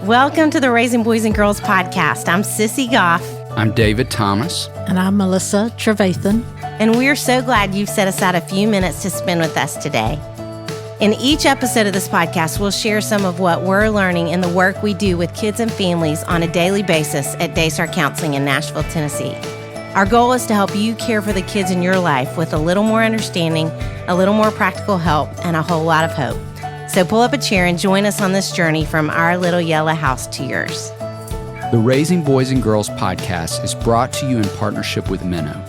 Welcome to the Raising Boys and Girls podcast. I'm Sissy Goff. I'm David Thomas. And I'm Melissa Trevathan. And we're so glad you've set aside a few minutes to spend with us today. In each episode of this podcast, we'll share some of what we're learning in the work we do with kids and families on a daily basis at Daystar Counseling in Nashville, Tennessee. Our goal is to help you care for the kids in your life with a little more understanding, a little more practical help, and a whole lot of hope. So pull up a chair and join us on this journey from our little yellow house to yours. The Raising Boys and Girls podcast is brought to you in partnership with Minnow.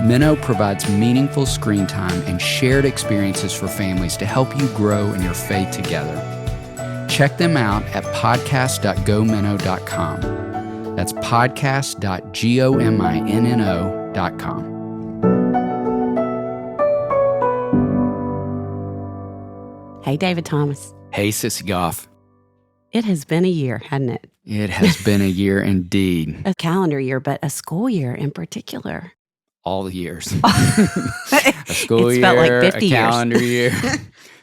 Minnow provides meaningful screen time and shared experiences for families to help you grow in your faith together. Check them out at podcast.gominnow.com. That's podcast.gominno.com. Hey, David Thomas. Hey, Sissy Goff. It has been a year, hasn't it? It has been a year indeed. A calendar year, but a school year in particular. All the years. A school it's year, felt like 50 a calendar years. year.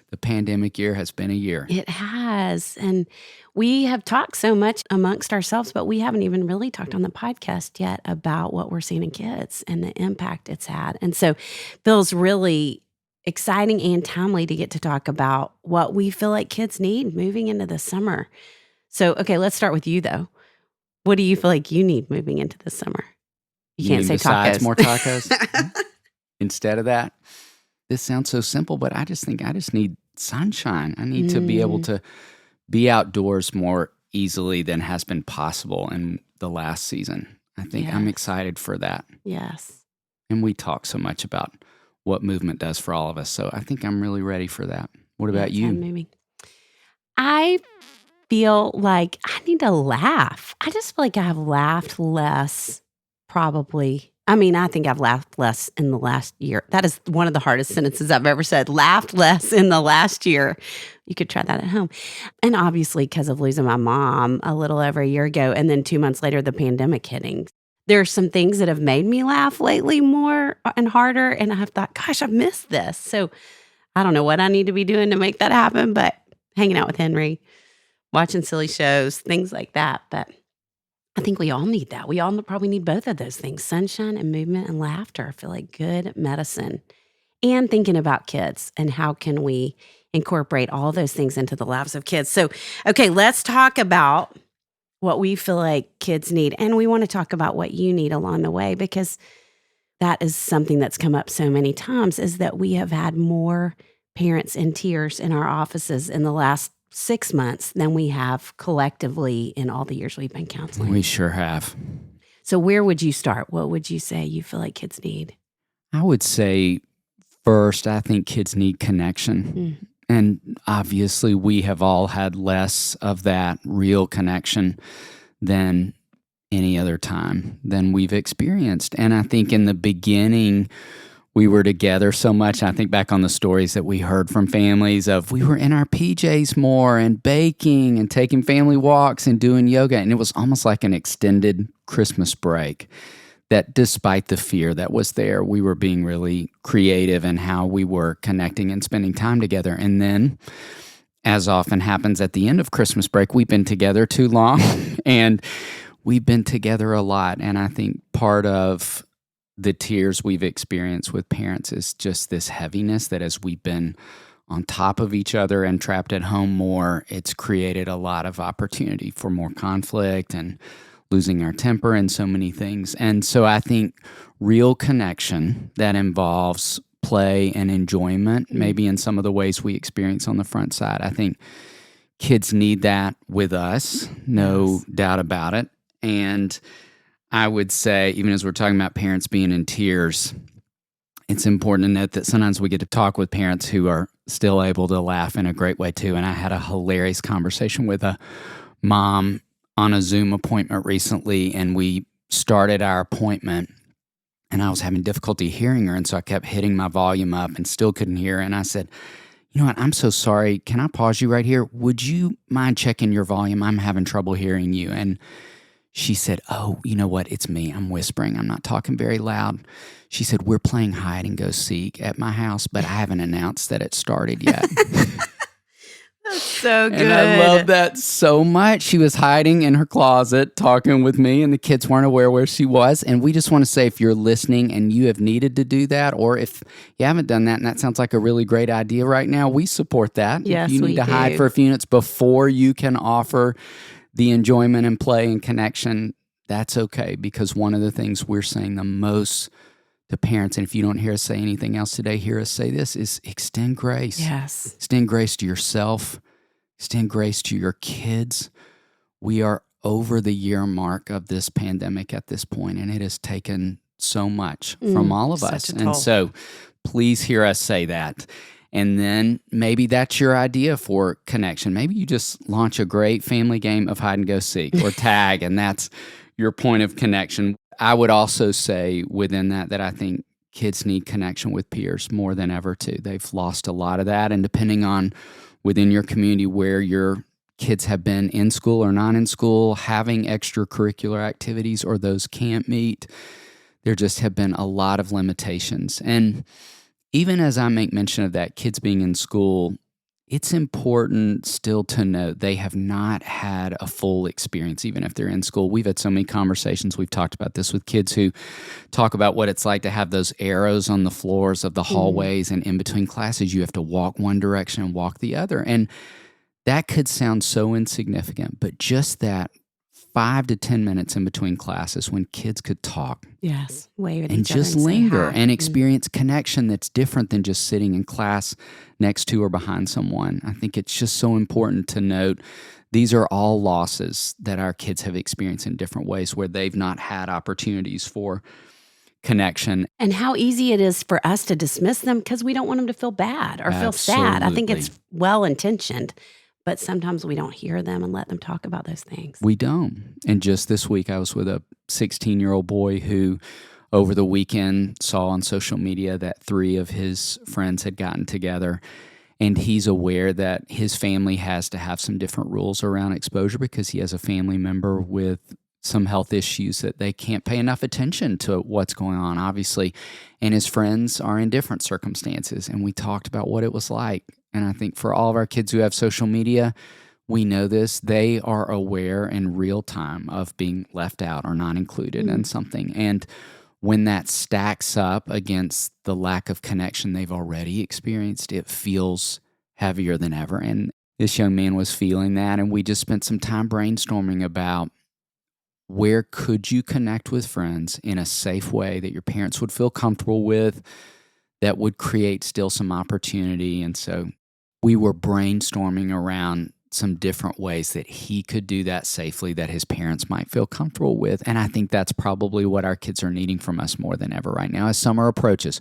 The pandemic year has been a year. It has. And we have talked so much amongst ourselves, but we haven't even really talked on the podcast yet about what we're seeing in kids and the impact it's had. And so it feels really exciting and timely to get to talk about what we feel like kids need moving into the summer. So, okay, let's start with you, though. What do you feel like you need moving into the summer? You can't say tacos. More tacos? Instead of that? This sounds so simple, but I just think I just need sunshine. I need to be able to be outdoors more easily than has been possible in the last season. I think I'm excited for that. Yes. And we talk so much about what movement does for all of us. So I think I'm really ready for that. What about you? I feel like I need to laugh. I just feel like I have laughed less, probably. I mean, I think I've laughed less in the last year. That is one of the hardest sentences I've ever said. Laughed less in the last year. You could try that at home. And obviously, because of losing my mom a little over a year ago, and then 2 months later, the pandemic hitting. There are some things that have made me laugh lately more and harder, and I've thought, gosh, I've missed this. So I don't know what I need to be doing to make that happen, but hanging out with Henry, watching silly shows, things like that. But I think we all need that. We all probably need both of those things, sunshine and movement and laughter. I feel like good medicine. And thinking about kids and how can we incorporate all those things into the lives of kids. So, okay, let's talk about what we feel like kids need. And we want to talk about what you need along the way, because that is something that's come up so many times, is that we have had more parents in tears in our offices in the last 6 months than we have collectively in all the years we've been counseling. We sure have. So where would you start? What would you say you feel like kids need? I would say first, I think kids need connection. And obviously, we have all had less of that real connection than any other time than we've experienced. And I think in the beginning, we were together so much. I think back on the stories that we heard from families of we were in our PJs more and baking and taking family walks and doing yoga. And it was almost like an extended Christmas break. That despite the fear that was there, we were being really creative in how we were connecting and spending time together. And then, as often happens at the end of Christmas break, we've been together too long and we've been together a lot. And I think part of the tears we've experienced with parents is just this heaviness that as we've been on top of each other and trapped at home more, it's created a lot of opportunity for more conflict and losing our temper and so many things. And so I think real connection that involves play and enjoyment, maybe in some of the ways we experience on the front side. I think kids need that with us, no doubt about it. And I would say, even as we're talking about parents being in tears, it's important to note that sometimes we get to talk with parents who are still able to laugh in a great way too. And I had a hilarious conversation with a mom on a Zoom appointment recently, and we started our appointment, and I was having difficulty hearing her, and so I kept hitting my volume up and still couldn't hear her. And I said, you know what, I'm so sorry. Can I pause you right here? Would you mind checking your volume? I'm having trouble hearing you. And she said, oh, you know what? It's me. I'm whispering. I'm not talking very loud. She said, we're playing hide and go seek at my house, but I haven't announced that it started yet. So good. And I love that so much. She was hiding in her closet talking with me, and the kids weren't aware where she was. And we just want to say, if you're listening and you have needed to do that, or if you haven't done that and that sounds like a really great idea right now, we support that. Yes, if you need we to hide do. for a few minutes before you can offer the enjoyment and play and connection, that's okay. Because one of the things we're saying the most to parents, and if you don't hear us say anything else today, hear us say this, is extend grace. Yes. Extend grace to yourself. Extend grace to your kids. We are over the year mark of this pandemic at this point, and it has taken so much from all of us. And so please hear us say that. And then maybe that's your idea for connection. Maybe you just launch a great family game of hide and go seek or tag, and that's your point of connection. I would also say within that I think kids need connection with peers more than ever too. They've lost a lot of that, and depending on within your community where your kids have been in school or not in school, having extracurricular activities or those can't meet, there just have been a lot of limitations. And even as I make mention of that, kids being in school, it's important still to note they have not had a full experience, even if they're in school. We've had so many conversations. We've talked about this with kids who talk about what it's like to have those arrows on the floors of the hallways, and in between classes, you have to walk one direction and walk the other. And that could sound so insignificant, but just that 5 to 10 minutes in between classes when kids could talk. Yes. Wave at And each other just and say linger hi. and experience connection that's different than just sitting in class next to or behind someone. I think it's just so important to note these are all losses that our kids have experienced in different ways where they've not had opportunities for connection. And how easy it is for us to dismiss them because we don't want them to feel bad or feel sad. I think Absolutely. it's well-intentioned, but sometimes we don't hear them and let them talk about those things. We don't. And just this week, I was with a 16-year-old boy who over the weekend saw on social media that 3 of his friends had gotten together. And he's aware that his family has to have some different rules around exposure because he has a family member with some health issues that they can't pay enough attention to what's going on, obviously. And his friends are in different circumstances. And we talked about what it was like. And I think for all of our kids who have social media, we know this. They are aware in real time of being left out or not included in something. And when that stacks up against the lack of connection they've already experienced, it feels heavier than ever. And this young man was feeling that. And we just spent some time brainstorming about where could you connect with friends in a safe way that your parents would feel comfortable with, that would create still some opportunity. And so we were brainstorming around some different ways that he could do that safely that his parents might feel comfortable with. And I think that's probably what our kids are needing from us more than ever right now as summer approaches.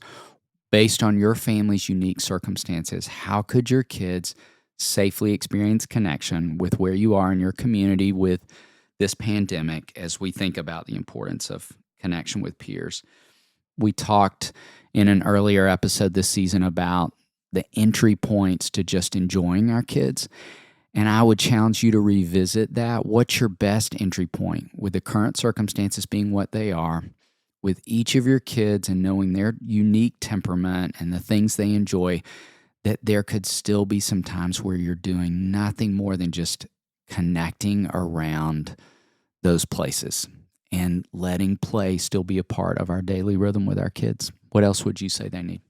Based on your family's unique circumstances, how could your kids safely experience connection with where you are in your community with this pandemic as we think about the importance of connection with peers? We talked in an earlier episode this season about the entry points to just enjoying our kids. And I would challenge you to revisit that. What's your best entry point with the current circumstances being what they are, with each of your kids and knowing their unique temperament and the things they enjoy, that there could still be some times where you're doing nothing more than just connecting around those places and letting play still be a part of our daily rhythm with our kids. What else would you say they need?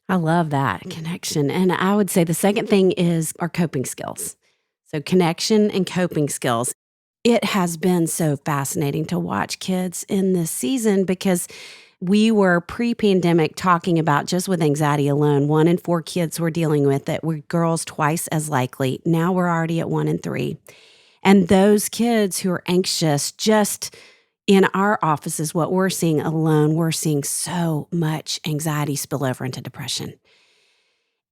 I love that connection. And I would say the second thing is our coping skills. So connection and coping skills. It has been so fascinating to watch kids in this season because we were pre-pandemic talking about just with anxiety alone, 1 in 4 kids were dealing with it. We're girls twice as likely. Now we're already at 1 in 3. And those kids who are anxious, just in our offices, what we're seeing alone, we're seeing so much anxiety spill over into depression.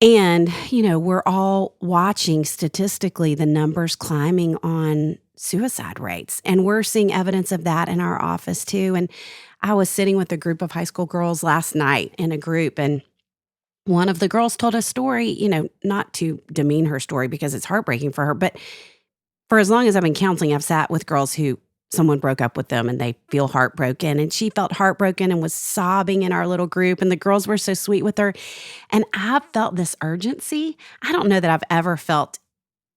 And, we're all watching statistically the numbers climbing on suicide rates. And we're seeing evidence of that in our office too. And I was sitting with a group of high school girls last night in a group, and one of the girls told a story, not to demean her story because it's heartbreaking for her, but for as long as I've been counseling, I've sat with girls who someone broke up with them and they feel heartbroken. And she felt heartbroken and was sobbing in our little group. And the girls were so sweet with her. And I felt this urgency. I don't know that I've ever felt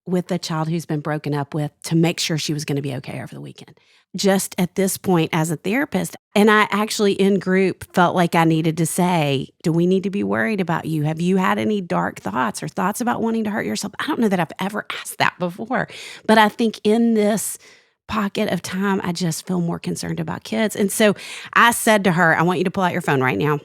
with a child who's been broken up with to make sure she was going to be okay over the weekend. Just at this point as a therapist, and I actually in group felt like I needed to say, do we need to be worried about you? Have you had any dark thoughts or thoughts about wanting to hurt yourself? I don't know that I've ever asked that before, but I think in this pocket of time, I just feel more concerned about kids. And so I said to her, I want you to pull out your phone right now.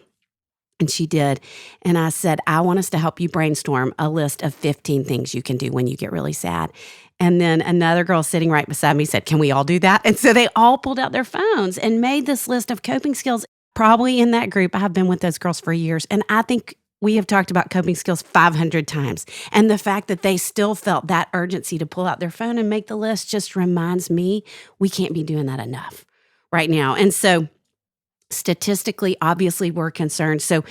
And she did. And I said, I want us to help you brainstorm a list of 15 things you can do when you get really sad. And then another girl sitting right beside me said, can we all do that? And so they all pulled out their phones and made this list of coping skills. Probably in that group, I've been with those girls for years. And I think we have talked about coping skills 500 times. And the fact that they still felt that urgency to pull out their phone and make the list just reminds me we can't be doing that enough right now. And so statistically, obviously, we're concerned. So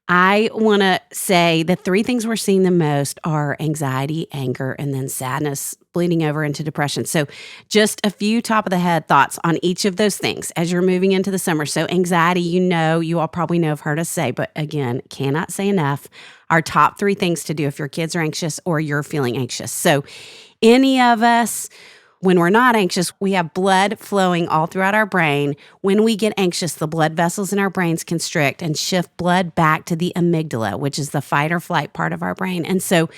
I want to say the three things we're seeing the most are anxiety, anger, and then sadness bleeding over into depression. So just a few top of the head thoughts on each of those things as you're moving into the summer. So anxiety, you all probably know, have heard us say, but again, cannot say enough. Our top three things to do if your kids are anxious or you're feeling anxious. So any of us, when we're not anxious, we have blood flowing all throughout our brain. When we get anxious, the blood vessels in our brains constrict and shift blood back to the amygdala, which is the fight or flight part of our brain. And so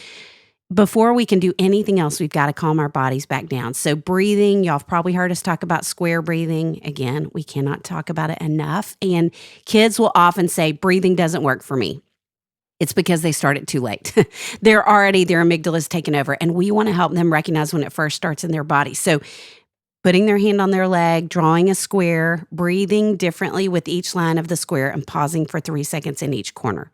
before we can do anything else, we've got to calm our bodies back down. So breathing, y'all have probably heard us talk about square breathing. Again, we cannot talk about it enough. And kids will often say, breathing doesn't work for me. It's because they started too late. Their amygdala is taken over, and we want to help them recognize when it first starts in their body. So putting their hand on their leg, drawing a square, breathing differently with each line of the square, and pausing for 3 seconds in each corner.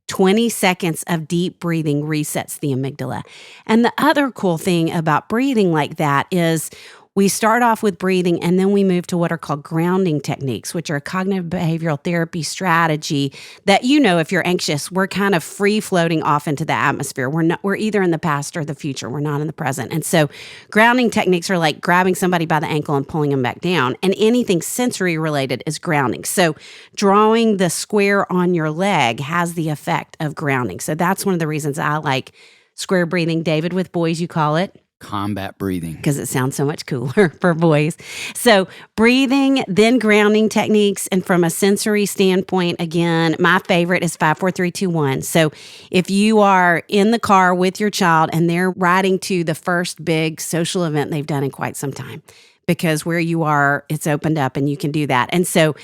20 seconds of deep breathing resets the amygdala. And the other cool thing about breathing like that is we start off with breathing and then we move to what are called grounding techniques, which are a cognitive behavioral therapy strategy that, if you're anxious, we're kind of free floating off into the atmosphere. We're either in the past or the future. We're not in the present. And so grounding techniques are like grabbing somebody by the ankle and pulling them back down. And anything sensory related is grounding. So drawing the square on your leg has the effect of grounding. So that's one of the reasons I like square breathing. David, with boys, you call it combat breathing, because it sounds so much cooler for boys. So breathing, then grounding techniques. And from a sensory standpoint, again, my favorite is 5, 4, 3, 2, 1. So if you are in the car with your child and they're riding to the first big social event they've done in quite some time, because where you are, it's opened up and you can do that. And so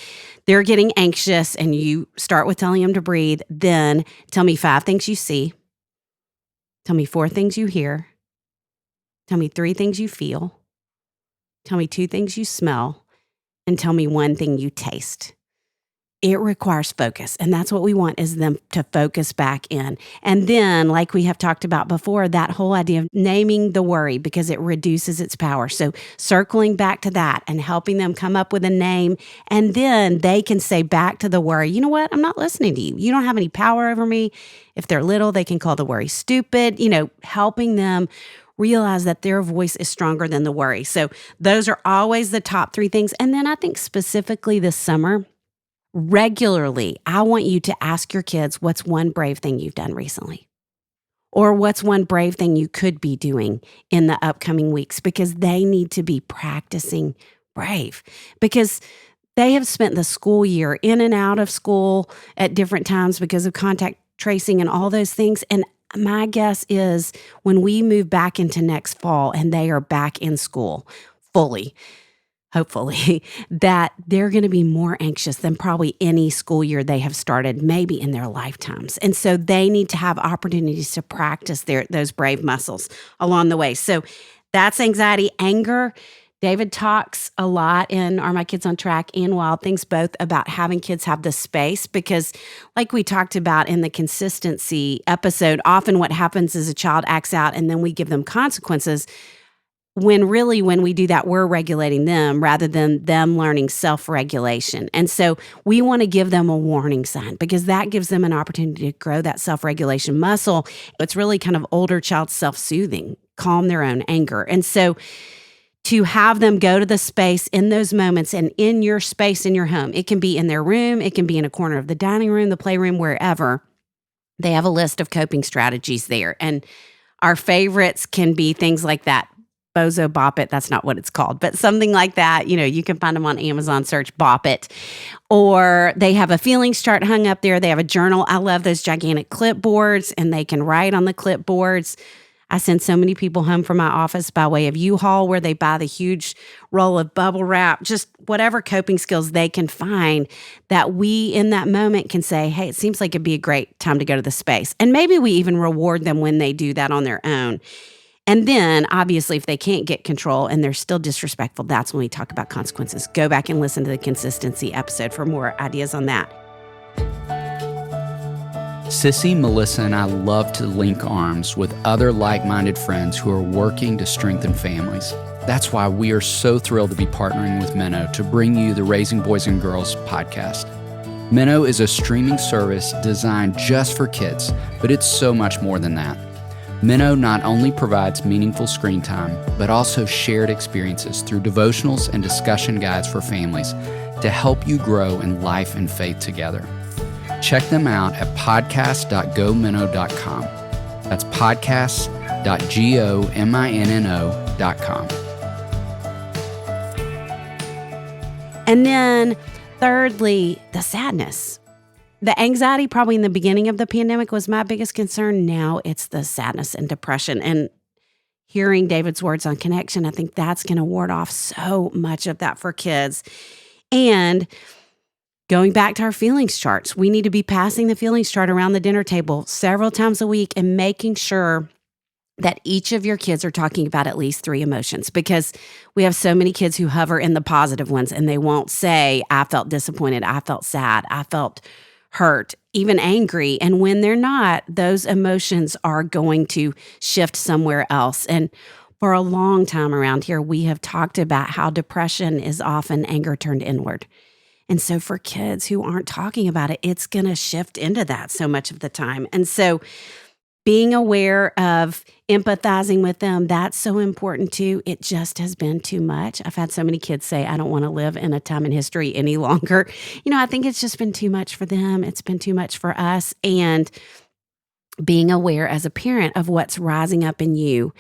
they're getting anxious and you start with telling them to breathe. Then tell me 5 things you see. Tell me 4 things you hear. Tell me 3 things you feel. Tell me 2 things you smell. And tell me 1 thing you taste. It requires focus. And that's what we want, is them to focus back in. And then, like we have talked about before, that whole idea of naming the worry, because it reduces its power. So circling back to that and helping them come up with a name. And then they can say back to the worry, you know what? I'm not listening to you. You don't have any power over me. If they're little, they can call the worry stupid, helping them realize that their voice is stronger than the worry. So those are always the top 3 things. And then I think specifically this summer, regularly, I want you to ask your kids, what's one brave thing you've done recently? Or what's one brave thing you could be doing in the upcoming weeks? Because they need to be practicing brave. Because they have spent the school year in and out of school at different times because of contact tracing and all those things. And my guess is when we move back into next fall and they are back in school fully, hopefully, that they're going to be more anxious than probably any school year they have started maybe in their lifetimes. And so they need to have opportunities to practice those brave muscles along the way. So that's anxiety. Anger. David talks a lot in Are My Kids on Track and Wild Things, both about having kids have the space, because like we talked about in the consistency episode, often what happens is a child acts out and then we give them consequences, when really when we do that, we're regulating them rather than them learning self-regulation. And so we want to give them a warning sign, because that gives them an opportunity to grow that self-regulation muscle. It's really kind of older child self-soothing, calm their own anger. And so to have them go to the space in those moments and in your space in your home. It can be in their room. It can be in a corner of the dining room, the playroom, wherever. They have a list of coping strategies there. And Our favorites can be things like that. Bozo Bop It, that's not what it's called, but something like that. You can find them on Amazon, search Bop It. Or they have a feelings chart hung up there. They have a journal. I love those gigantic clipboards, and they can write on the clipboards. I send so many people home from my office by way of U-Haul, where they buy the huge roll of bubble wrap, just whatever coping skills they can find that we in that moment can say, hey, it seems like it'd be a great time to go to the space. And maybe we even reward them when they do that on their own. And then, obviously, if they can't get control and they're still disrespectful, that's when we talk about consequences. Go back and listen to the consistency episode for more ideas on that. Sissy, Melissa, and I love to link arms with other like-minded friends who are working to strengthen families. That's why we are so thrilled to be partnering with Minnow to bring you the Raising Boys and Girls podcast. Minnow is a streaming service designed just for kids, but it's so much more than that. Minnow not only provides meaningful screen time, but also shared experiences through devotionals and discussion guides for families to help you grow in life and faith together. Check them out at podcast.gominnow.com. That's podcast.gominno.com. And then thirdly, the sadness. The anxiety probably in the beginning of the pandemic was my biggest concern. Now it's the sadness and depression. And hearing David's words on connection, I think that's going to ward off so much of that for kids. And going back to our feelings charts, we need to be passing the feelings chart around the dinner table several times a week and making sure that each of your kids are talking about at least 3 emotions, because we have so many kids who hover in the positive ones and they won't say, I felt disappointed, I felt sad, I felt hurt, even angry. And when they're not, those emotions are going to shift somewhere else. And for a long time around here, we have talked about how depression is often anger turned inward. And so for kids who aren't talking about it, it's going to shift into that so much of the time. And so being aware of empathizing with them, that's so important too. It just has been too much. I've had so many kids say, I don't want to live in a time in history any longer. I think it's just been too much for them. It's been too much for us. And being aware as a parent of what's rising up in you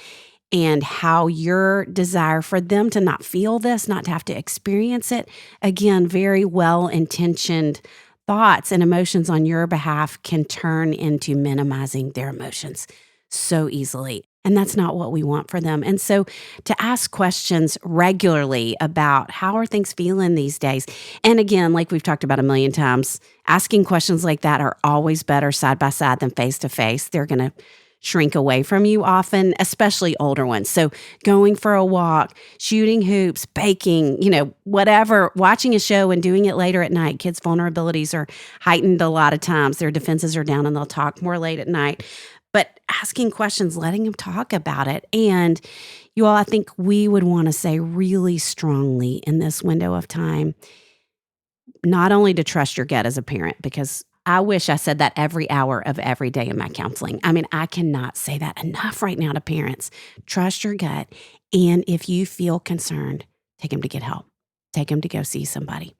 and how your desire for them to not feel this, not to have to experience it, again, very well-intentioned thoughts and emotions on your behalf can turn into minimizing their emotions so easily. And that's not what we want for them. And so to ask questions regularly about how are things feeling these days. And again, like we've talked about a million times, asking questions like that are always better side by side than face to face. They're going to shrink away from you often, especially older ones. So going for a walk, shooting hoops, baking, whatever, watching a show and doing it later at night. Kids' vulnerabilities are heightened a lot of times. Their defenses are down and they'll talk more late at night. But asking questions, letting them talk about it. And you all, I think we would want to say really strongly in this window of time, not only to trust your gut as a parent, because I wish I said that every hour of every day in my counseling. I mean, I cannot say that enough right now to parents. Trust your gut. And if you feel concerned, take them to get help. Take them to go see somebody.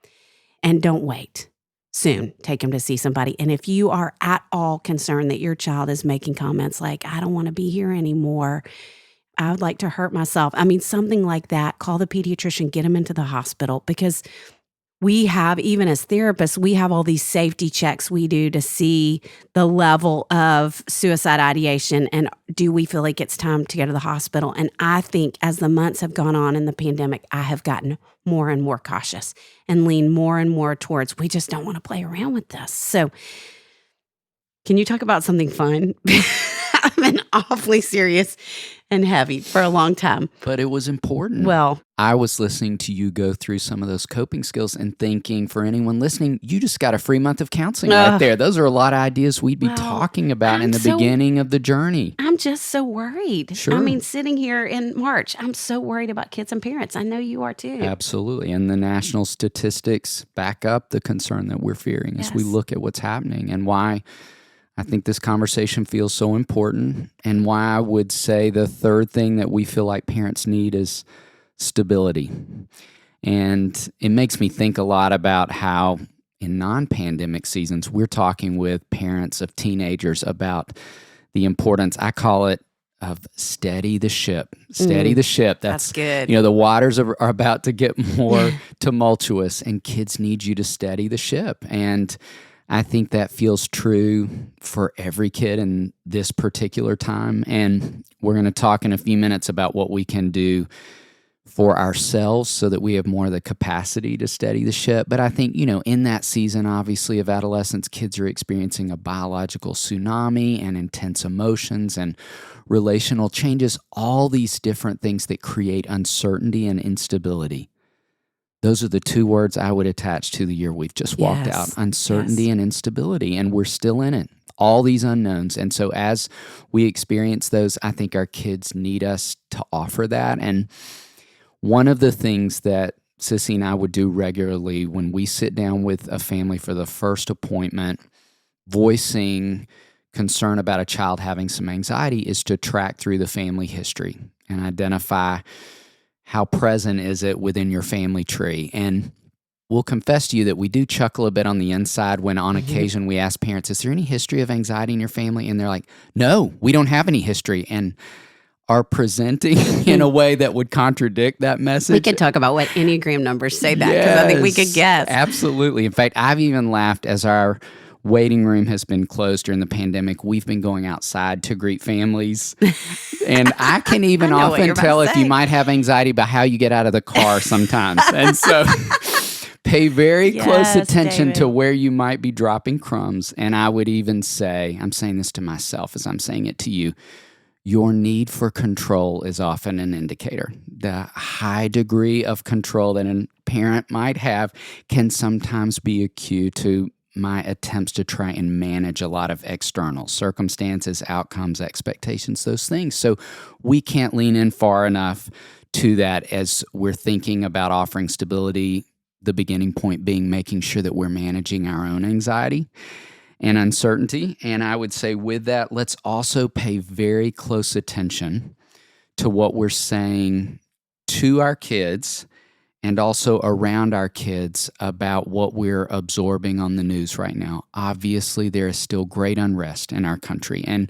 And don't wait. Soon, take them to see somebody. And if you are at all concerned that your child is making comments like, I don't want to be here anymore, I would like to hurt myself. I mean, something like that, call the pediatrician, get them into the hospital, because we have, even as therapists, we have all these safety checks we do to see the level of suicide ideation and do we feel like it's time to go to the hospital. And I think as the months have gone on in the pandemic, I have gotten more and more cautious and lean more and more towards, we just don't want to play around with this. So can you talk about something fun? I've been awfully serious and heavy for a long time. But it was important. Well, I was listening to you go through some of those coping skills and thinking, for anyone listening, you just got a free month of counseling right there. Those are a lot of ideas we'd be talking about in the beginning of the journey. I'm just so worried. Sure. I mean, sitting here in March, I'm so worried about kids and parents. I know you are too. Absolutely. And the national statistics back up the concern that we're fearing as we look at what's happening and why I think this conversation feels so important, and why I would say the third thing that we feel like parents need is stability. And it makes me think a lot about how in non-pandemic seasons, we're talking with parents of teenagers about the importance, I call it of steady the ship. Steady the ship. That's good. The waters are about to get more tumultuous, and kids need you to steady the ship. And I think that feels true for every kid in this particular time. And we're going to talk in a few minutes about what we can do for ourselves so that we have more of the capacity to steady the ship. But I think, in that season, obviously, of adolescence, kids are experiencing a biological tsunami and intense emotions and relational changes, all these different things that create uncertainty and instability. Those are the two words I would attach to the year we've just walked out, uncertainty and instability, and we're still in it, all these unknowns. And so as we experience those, I think our kids need us to offer that. And one of the things that Sissy and I would do regularly when we sit down with a family for the first appointment, voicing concern about a child having some anxiety, is to track through the family history and identify how present is it within your family tree. And we'll confess to you that we do chuckle a bit on the inside when on occasion we ask parents, is there any history of anxiety in your family? And they're like, no, we don't have any history. And are presenting in a way that would contradict that message. We could talk about what Enneagram numbers say that, because I think we could guess. Absolutely. In fact, I've even laughed as our waiting room has been closed during the pandemic. We've been going outside to greet families. And I can even often tell if you might have anxiety by how you get out of the car sometimes. And so pay very close attention to where you might be dropping crumbs. And I would even say, I'm saying this to myself as I'm saying it to you, your need for control is often an indicator. The high degree of control that a parent might have can sometimes be a cue to my attempts to try and manage a lot of external circumstances, outcomes, expectations, those things. So we can't lean in far enough to that as we're thinking about offering stability, the beginning point being making sure that we're managing our own anxiety and uncertainty. And I would say with that, let's also pay very close attention to what we're saying to our kids and also around our kids about what we're absorbing on the news right now. Obviously, there is still great unrest in our country. And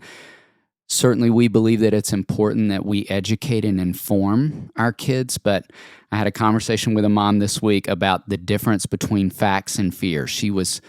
certainly we believe that it's important that we educate and inform our kids. But I had a conversation with a mom this week about the difference between facts and fear. She was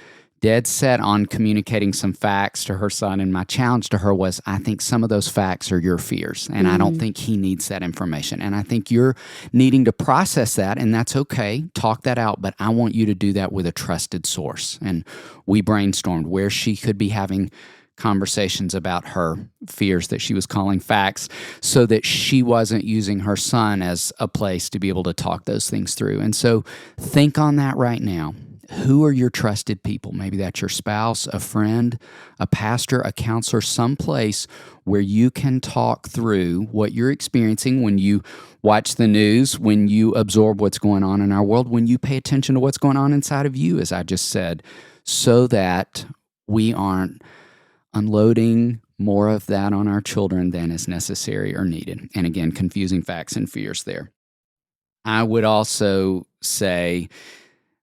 dead set on communicating some facts to her son, and my challenge to her was, I think some of those facts are your fears, and I don't think he needs that information, and I think you're needing to process that, and that's okay, talk that out, but I want you to do that with a trusted source. And we brainstormed where she could be having conversations about her fears that she was calling facts so that she wasn't using her son as a place to be able to talk those things through. And so think on that right now. Who are your trusted people? Maybe that's your spouse, a friend, a pastor, a counselor, someplace where you can talk through what you're experiencing when you watch the news, when you absorb what's going on in our world, when you pay attention to what's going on inside of you, as I just said, so that we aren't unloading more of that on our children than is necessary or needed. And again, confusing facts and fears there. I would also say,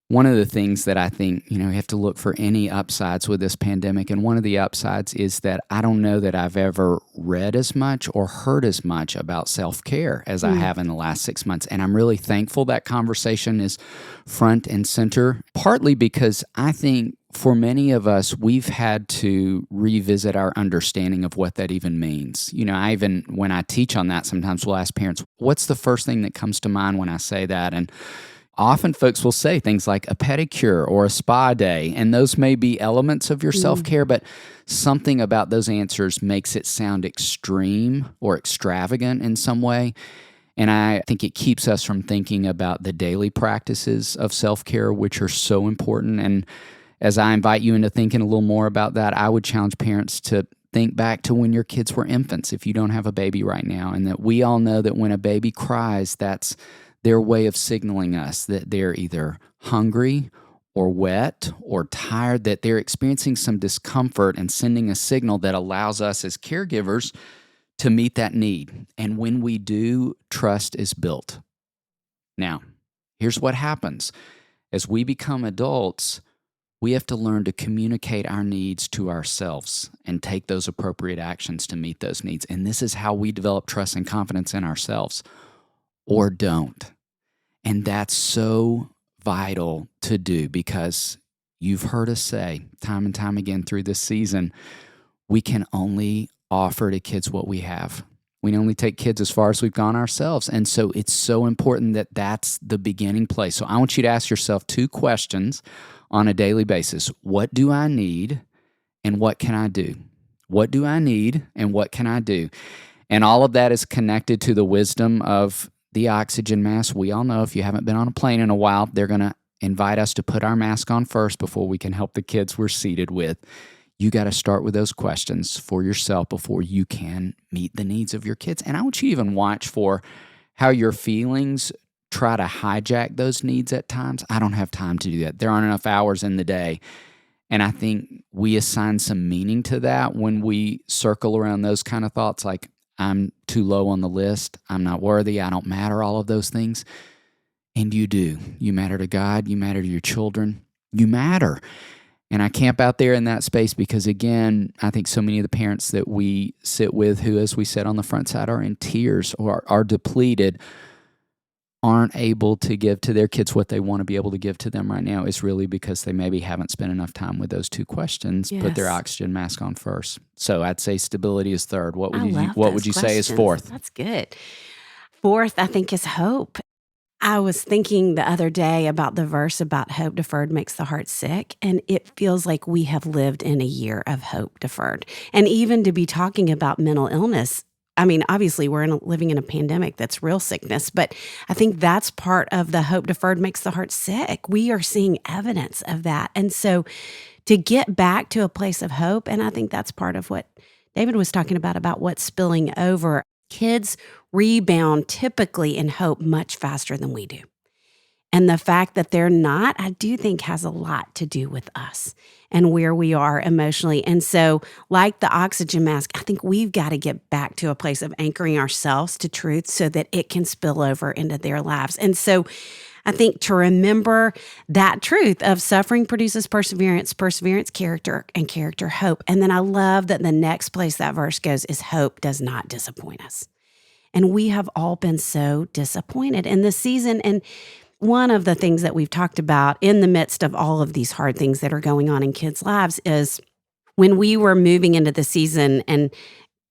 one of the things that I think, you have to look for any upsides with this pandemic, and one of the upsides is that I don't know that I've ever read as much or heard as much about self-care as I have in the last 6 months. And I'm really thankful that conversation is front and center, partly because I think for many of us, we've had to revisit our understanding of what that even means. When I teach on that, sometimes we'll ask parents, what's the first thing that comes to mind when I say that? And often folks will say things like a pedicure or a spa day, and those may be elements of your self-care, but something about those answers makes it sound extreme or extravagant in some way. And I think it keeps us from thinking about the daily practices of self-care, which are so important. And as I invite you into thinking a little more about that, I would challenge parents to think back to when your kids were infants, if you don't have a baby right now, and that we all know that when a baby cries, that's their way of signaling us that they're either hungry or wet or tired, that they're experiencing some discomfort and sending a signal that allows us as caregivers to meet that need. And when we do, trust is built. Now, here's what happens. As we become adults, we have to learn to communicate our needs to ourselves and take those appropriate actions to meet those needs. And this is how we develop trust and confidence in ourselves, or don't. And that's so vital to do, because you've heard us say time and time again through this season, we can only offer to kids what we have. We can only take kids as far as we've gone ourselves. And so it's so important that that's the beginning place. So I want you to ask yourself 2 questions on a daily basis. What do I need and what can I do? What do I need and what can I do? And all of that is connected to the wisdom of the oxygen mask. We all know if you haven't been on a plane in a while, they're going to invite us to put our mask on first before we can help the kids we're seated with. You got to start with those questions for yourself before you can meet the needs of your kids. And I want you to even watch for how your feelings try to hijack those needs at times. I don't have time to do that. There aren't enough hours in the day. And I think we assign some meaning to that when we circle around those kind of thoughts, like, I'm too low on the list, I'm not worthy, I don't matter, all of those things. And you do. You matter to God, you matter to your children, you matter. And I camp out there in that space because, again, I think so many of the parents that we sit with who, as we said on the front side, are in tears or are depleted, aren't able to give to their kids what they want to be able to give to them right now is really because they maybe haven't spent enough time with those 2 questions, put their oxygen mask on first. So I'd say stability is third. What would you say is fourth? That's good. Fourth, I think, is hope. I was thinking the other day about the verse about hope deferred makes the heart sick, and it feels like we have lived in a year of hope deferred. And even to be talking about mental illness, I mean, obviously we're living in a pandemic that's real sickness, but I think that's part of the hope deferred makes the heart sick. We are seeing evidence of that. And so to get back to a place of hope, and I think that's part of what David was talking about what's spilling over. Kids rebound typically in hope much faster than we do. And the fact that they're not, I do think has a lot to do with us and where we are emotionally. And so, like the oxygen mask, I think we've got to get back to a place of anchoring ourselves to truth so that it can spill over into their lives. And so I think to remember that truth of suffering produces perseverance, perseverance, character, and character, hope. And then I love that the next place that verse goes is hope does not disappoint us. And we have all been so disappointed in this season. And one of the things that we've talked about in the midst of all of these hard things that are going on in kids' lives is when we were moving into the season and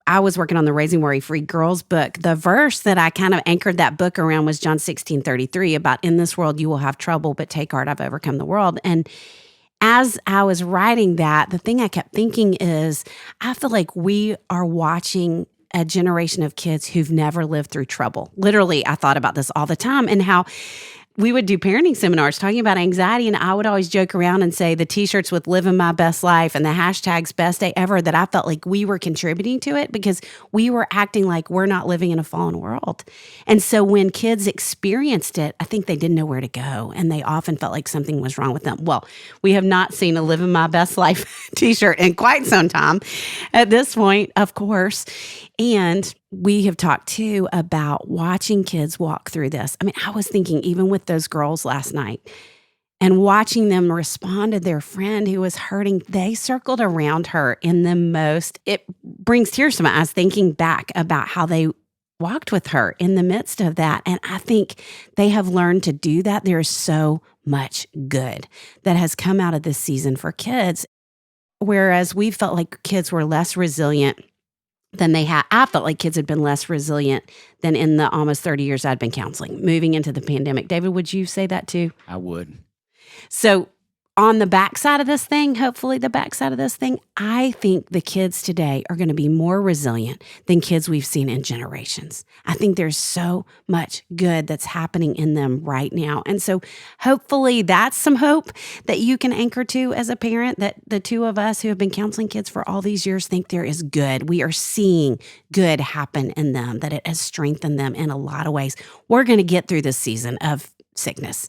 I was working on the Raising Worry-Free Girls book, the verse that I kind of anchored that book around was John 16:33 about, in this world you will have trouble, but take heart, I've overcome the world. And as I was writing that, the thing I kept thinking is, I feel like we are watching a generation of kids who've never lived through trouble. Literally, I thought about this all the time and how we would do parenting seminars talking about anxiety, and I would always joke around and say the t-shirts with living my best life and the hashtags best day ever, that I felt like we were contributing to it because we were acting like we're not living in a fallen world. And so when kids experienced it, I think they didn't know where to go, and they often felt like something was wrong with them. Well, we have not seen a living my best life t-shirt in quite some time at this point, of course. And we have talked too about watching kids walk through this. I mean, I was thinking even with those girls last night and watching them respond to their friend who was hurting, they circled around her in the most, it brings tears to my eyes thinking back about how they walked with her in the midst of that. And I think they have learned to do that. There is so much good that has come out of this season for kids. Whereas we felt like kids were less resilient than they had. I felt like kids had been less resilient than in the almost 30 years I'd been counseling, moving into the pandemic. David, would you say that too? I would. So on the backside of this thing, hopefully the backside of this thing, I think the kids today are going to be more resilient than kids we've seen in generations. I think there's so much good that's happening in them right now. And so hopefully that's some hope that you can anchor to as a parent, that the two of us who have been counseling kids for all these years think there is good. We are seeing good happen in them, that it has strengthened them in a lot of ways. We're going to get through this season of sickness.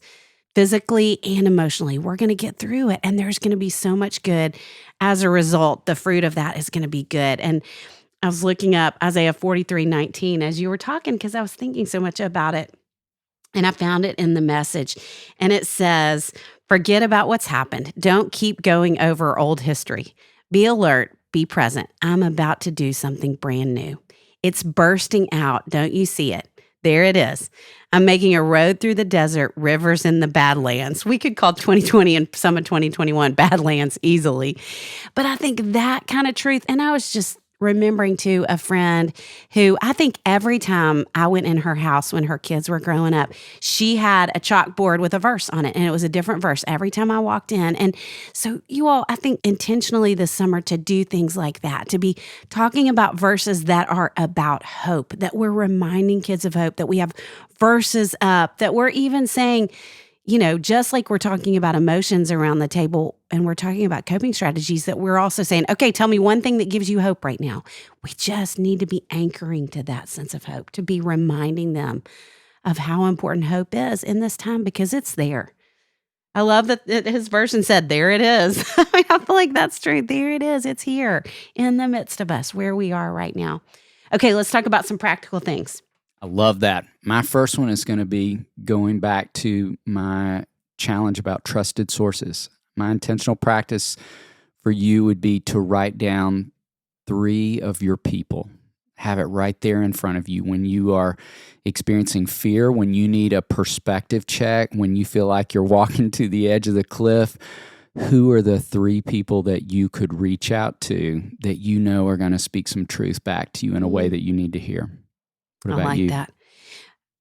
Physically and emotionally, we're going to get through it. And there's going to be so much good. As a result, the fruit of that is going to be good. And I was looking up Isaiah 43:19 as you were talking, because I was thinking so much about it. And I found it in the Message. And it says, Forget about what's happened. Don't keep going over old history. Be alert. Be present. I'm about to do something brand new. It's bursting out. Don't you see it? There it is. I'm making a road through the desert, rivers in the Badlands. We could call 2020 and some of 2021 Badlands easily. But I think that kind of truth, and I was just remembering too a friend who I think every time I went in her house when her kids were growing up, she had a chalkboard with a verse on it, and it was a different verse every time I walked in. And so you all, I think intentionally this summer to do things like that, to be talking about verses that are about hope, that we're reminding kids of hope, that we have verses up, that we're even saying, just like we're talking about emotions around the table and we're talking about coping strategies, that we're also saying, okay, tell me one thing that gives you hope right now. We just need to be anchoring to that sense of hope, to be reminding them of how important hope is in this time because it's there. I love that his version said, there it is. I feel like that's true. There it is. It's here in the midst of us where we are right now. Okay, let's talk about some practical things. I love that. My first one is going to be going back to my challenge about trusted sources. My intentional practice for you would be to write down 3 of your people. Have it right there in front of you when you are experiencing fear, when you need a perspective check, when you feel like you're walking to the edge of the cliff. Who are the 3 people that you could reach out to that you know are going to speak some truth back to you in a way that you need to hear? What about I like you? that.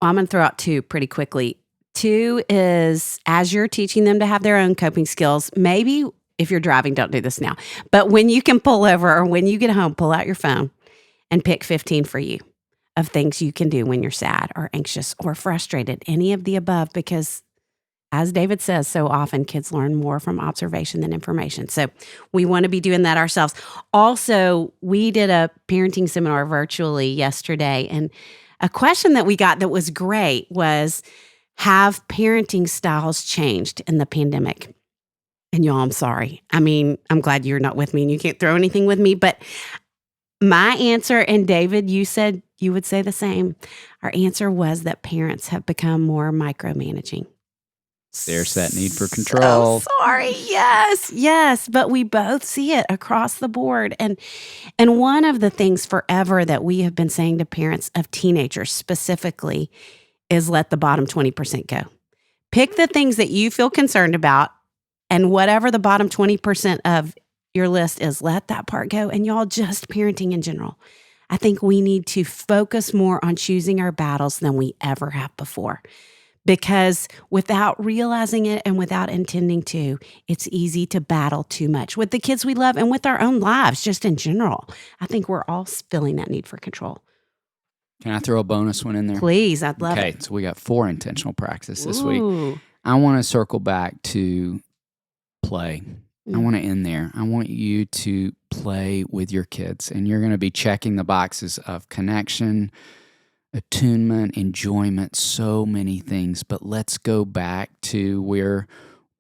Well, I'm going to throw out 2 pretty quickly. 2 is as you're teaching them to have their own coping skills, maybe if you're driving, don't do this now. But when you can pull over or when you get home, pull out your phone and pick 15 for you of things you can do when you're sad or anxious or frustrated, any of the above, because as David says, so often kids learn more from observation than information. So we want to be doing that ourselves. Also, we did a parenting seminar virtually yesterday, and a question that we got that was great was, have parenting styles changed in the pandemic? And y'all, I'm sorry. I mean, I'm glad you're not with me and you can't throw anything with me, but my answer, and David, you said you would say the same. Our answer was that parents have become more micromanaging. There's that need for control. So sorry. Yes. But we both see it across the board. And one of the things forever that we have been saying to parents of teenagers specifically is let the bottom 20% go. Pick the things that you feel concerned about, and whatever the bottom 20% of your list is, let that part go. And y'all, just parenting in general. I think we need to focus more on choosing our battles than we ever have before. Because without realizing it and without intending to, it's easy to battle too much with the kids we love and with our own lives, just in general. I think we're all feeling that need for control. Can I throw a bonus one in there? Please, I'd love it. Okay, so we got 4 intentional practices this week. I want to circle back to play. I want to end there. I want you to play with your kids, and you're going to be checking the boxes of connection, attunement, enjoyment, so many things. But let's go back to where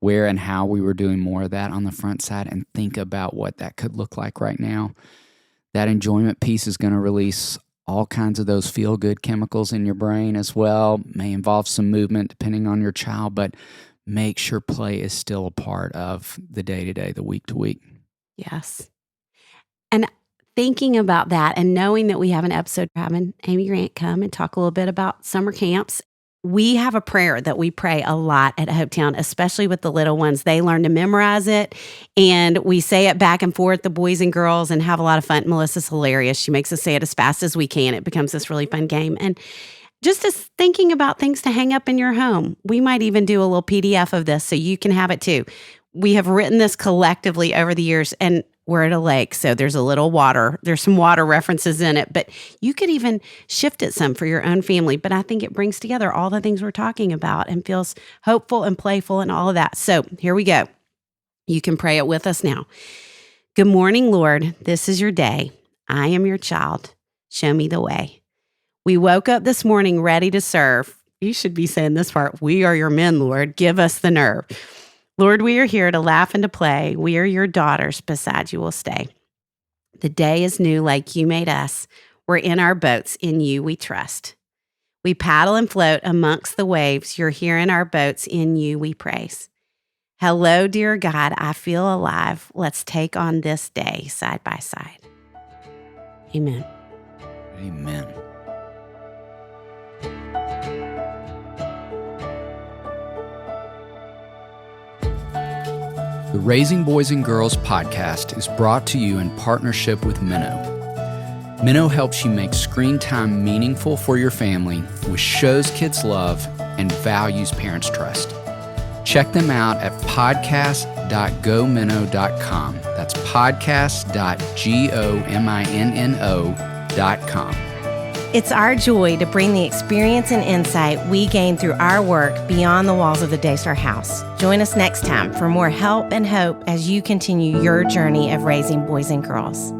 and how we were doing more of that on the front side and think about what that could look like right now. That enjoyment piece is going to release all kinds of those feel-good chemicals in your brain as well. May involve some movement depending on your child, but make sure play is still a part of the day-to-day, the week-to-week. Yes. And thinking about that and knowing that we have an episode having Amy Grant come and talk a little bit about summer camps, we have a prayer that we pray a lot at Hopetown, especially with the little ones. They learn to memorize it, and we say it back and forth, the boys and girls, and have a lot of fun. Melissa's hilarious. She makes us say it as fast as we can. It becomes this really fun game. And just as thinking about things to hang up in your home, we might even do a little PDF of this so you can have it too. We have written this collectively over the years, and we're at a lake, so there's a little water. There's some water references in it, but you could even shift it some for your own family. But I think it brings together all the things we're talking about and feels hopeful and playful and all of that. So here we go. You can pray it with us now. Good morning, Lord. This is your day. I am your child. Show me the way. We woke up this morning ready to serve. You should be saying this part. We are your men, Lord. Give us the nerve. Lord, we are here to laugh and to play. We are your daughters. Beside you will stay. The day is new like you made us. We're in our boats. In you we trust. We paddle and float amongst the waves. You're here in our boats. In you we praise. Hello, dear God, I feel alive. Let's take on this day side by side. Amen. Amen. The Raising Boys and Girls podcast is brought to you in partnership with Minnow. Minnow helps you make screen time meaningful for your family with shows kids love and values parents trust. Check them out at podcast.gominnow.com. That's podcast.gominno.com. It's our joy to bring the experience and insight we gain through our work beyond the walls of the Daystar House. Join us next time for more help and hope as you continue your journey of raising boys and girls.